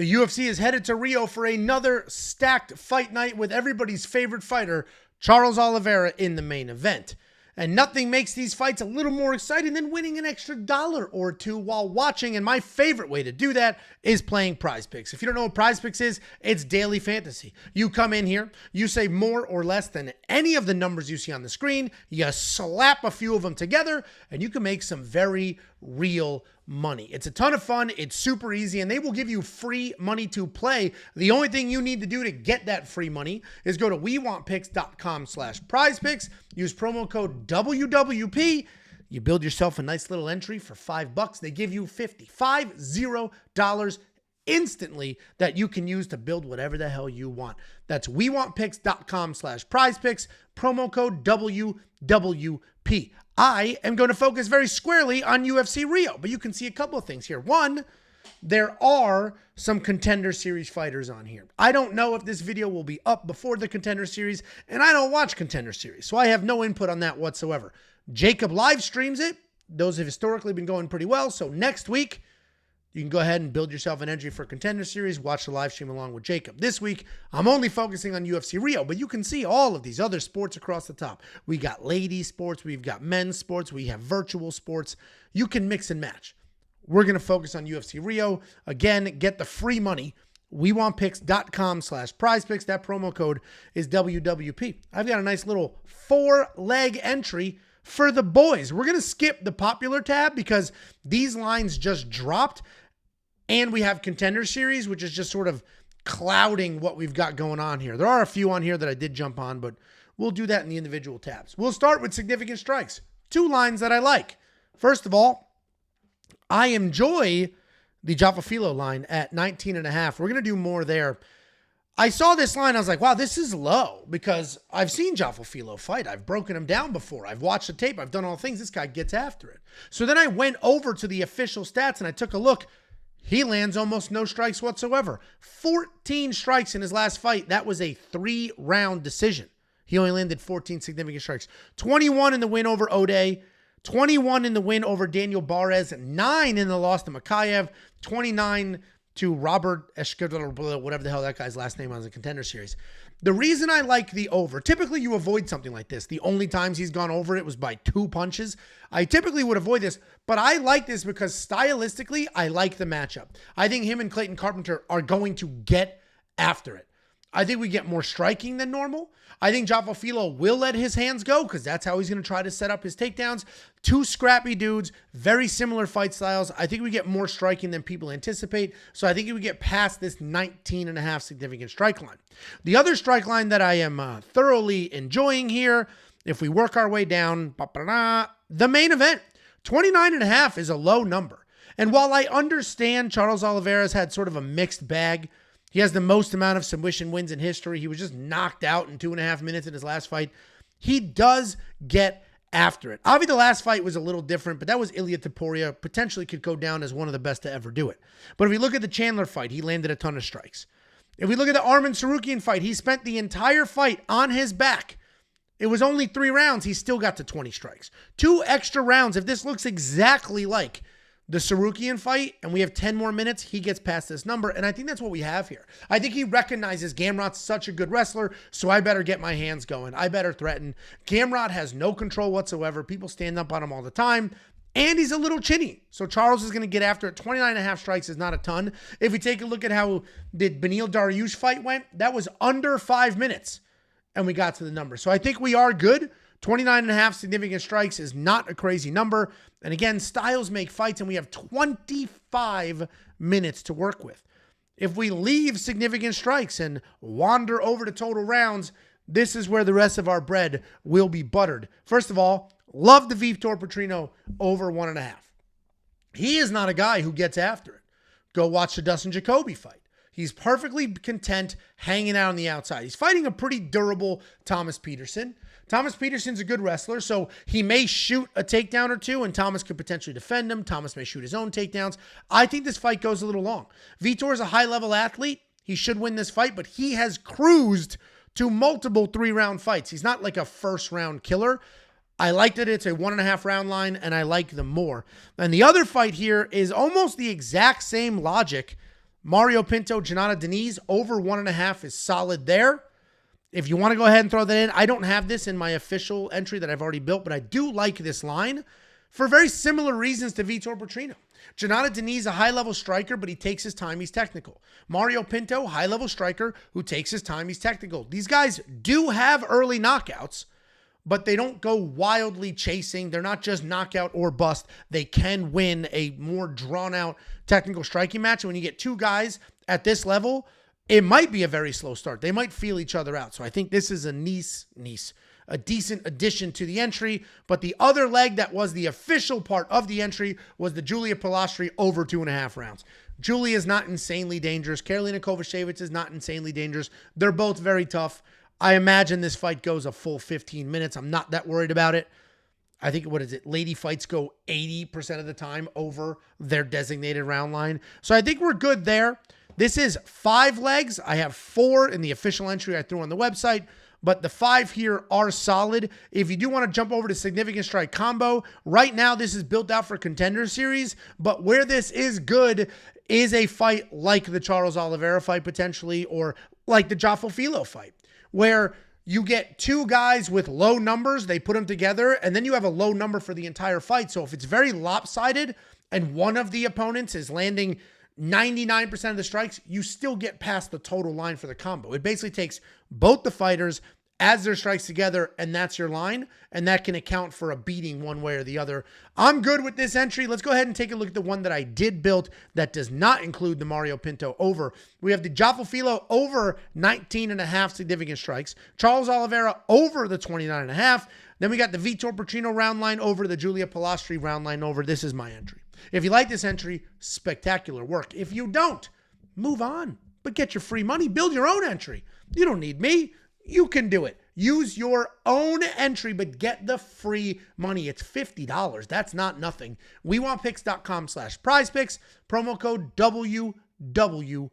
The UFC is headed to Rio for another stacked fight night with everybody's favorite fighter, Charles Oliveira, in the main event. And nothing makes these fights a little more exciting than winning an extra $1 or $2 while watching. And my favorite way to do that is playing PrizePicks. If you don't know what PrizePicks is, it's daily fantasy. You come in here, you say more or less than any of the numbers you see on the screen, you slap a few of them together, and you can make some very real money. It's a ton of fun. It's super easy, and they will give you free money to play. The only thing you need to do to get that free money is go to wewantpicks.com/prizepicks. Use promo code WWP. You build yourself a nice little entry for $5. They give you $50 instantly that you can use to build whatever the hell you want. That's wewantpicks.com/prizepicks. Promo code WWP. I am going to focus very squarely on UFC Rio, but you can see a couple of things here. One, there are some Contender Series fighters on here. I don't know if this video will be up before the Contender Series, and I don't watch Contender Series, so I have no input on that whatsoever. Jacob live streams it. Those have historically been going pretty well, so next week, you can go ahead and build yourself an entry for Contender Series, watch the live stream along with Jacob. This week, I'm only focusing on UFC Rio, but you can see all of these other sports across the top. We got ladies sports, we've got men's sports, we have virtual sports. You can mix and match. We're going to focus on UFC Rio. Again, get the free money. wewantpicks.com/prizepicks. That promo code is WWP. I've got a nice little 4-leg entry for the boys. We're going to skip the popular tab because these lines just dropped. And we have Contender Series, which is just sort of clouding what we've got going on here. There are a few on here that I did jump on, but we'll do that in the individual tabs. We'll start with significant strikes. 2 lines that I like. First of all, I enjoy the Jaffa line at 19.5. We're going to do more there. I saw this line. I was like, wow, this is low because I've seen Jaffa fight. I've broken him down before. I've watched the tape. I've done all things. This guy gets after it. So then I went over to the official stats and I took a look. He lands almost no strikes whatsoever. 14 strikes in his last fight. That was a 3-round decision. He only landed 14 significant strikes. 21 in the win over O'Day. 21 in the win over Daniel Barres. 9 in the loss to Makayev. 29 to Robert Eshkadar, whatever the hell that guy's last name on the Contender Series. The reason I like the over, typically you avoid something like this. The only times he's gone over it was by 2 punches. I typically would avoid this, but I like this because stylistically, I like the matchup. I think him and Clayton Carpenter are going to get after it. I think we get more striking than normal. I think Jaffa will let his hands go because that's how he's going to try to set up his takedowns. 2 scrappy dudes, very similar fight styles. I think we get more striking than people anticipate. So I think we get past this 19.5 significant strike line. The other strike line that I am thoroughly enjoying here, if we work our way down, the main event, 29.5 is a low number. And while I understand Charles Oliveira's had sort of a mixed bag, he has the most amount of submission wins in history. He was just knocked out in 2.5 minutes in his last fight. He does get after it. Obviously, the last fight was a little different, but that was Ilia Topuria. Potentially could go down as one of the best to ever do it. But if we look at the Chandler fight, he landed a ton of strikes. If we look at the Arman Sarukian fight, he spent the entire fight on his back. It was only 3 rounds. He still got to 20 strikes. 2 extra rounds. If this looks exactly like the Sarukian fight, and we have 10 more minutes, he gets past this number, and I think that's what we have here. I think he recognizes Gamrot's such a good wrestler, so I better get my hands going. I better threaten. Gamrot has no control whatsoever. People stand up on him all the time, and he's a little chinny. So Charles is going to get after it. 29.5 strikes is not a ton. If we take a look at how the Beneil Dariush fight went, that was under 5 minutes, and we got to the number. So I think we are good. 29.5 significant strikes is not a crazy number. And again, styles make fights, and we have 25 minutes to work with. If we leave significant strikes and wander over to total rounds, this is where the rest of our bread will be buttered. First of all, love the Vitor Petrino over 1.5. He is not a guy who gets after it. Go watch the Dustin Jacoby fight. He's perfectly content hanging out on the outside. He's fighting a pretty durable Thomas Peterson. Thomas Peterson's a good wrestler, so he may shoot a takedown or 2, and Thomas could potentially defend him. Thomas may shoot his own takedowns. I think this fight goes a little long. Vitor is a high-level athlete. He should win this fight, but he has cruised to multiple 3-round fights. He's not like a first-round killer. I like that it's a 1.5 round line, and I like them more. And the other fight here is almost the exact same logic Mario Pinto, Janata Diniz, over 1.5 is solid there. If you want to go ahead and throw that in, I don't have this in my official entry that I've already built, but I do like this line for very similar reasons to Vitor Petrino. Janata Diniz, a high-level striker, but he takes his time. He's technical. Mario Pinto, high-level striker who takes his time. He's technical. These guys do have early knockouts, but they don't go wildly chasing. They're not just knockout or bust. They can win a more drawn-out technical striking match. And when you get two guys at this level, it might be a very slow start. They might feel each other out. So I think this is a a decent addition to the entry. But the other leg that was the official part of the entry was the Julia Polastri over 2.5 rounds. Julia is not insanely dangerous. Karolina Kowalkiewicz is not insanely dangerous. They're both very tough. I imagine this fight goes a full 15 minutes. I'm not that worried about it. I think, lady fights go 80% of the time over their designated round line. So I think we're good there. This is 5 legs. I have 4 in the official entry I threw on the website, but the 5 here are solid. If you do want to jump over to Significant Strike Combo, right now this is built out for Contender Series, but where this is good is a fight like the Charles Oliveira fight potentially, or like the Joffo Filo fight, where you get 2 guys with low numbers, they put them together, and then you have a low number for the entire fight. So if it's very lopsided and one of the opponents is landing 99% of the strikes, you still get past the total line for the combo. It basically takes both the fighters, adds their strikes together, and that's your line, and that can account for a beating one way or the other. I'm good with this entry. Let's go ahead and take a look at the one that I did build that does not include the Mario Pinto over. We have the Joffo Filo over 19.5 significant strikes. Charles Oliveira over the 29.5. Then we got the Vitor Petrino round line over, the Julia Polastri round line over. This is my entry. If you like this entry, spectacular work. If you don't, move on. But get your free money. Build your own entry. You don't need me. You can do it. Use your own entry, but get the free money. It's $50. That's not nothing. WeWantPicks.com/PrizePicks. Promo code WWP.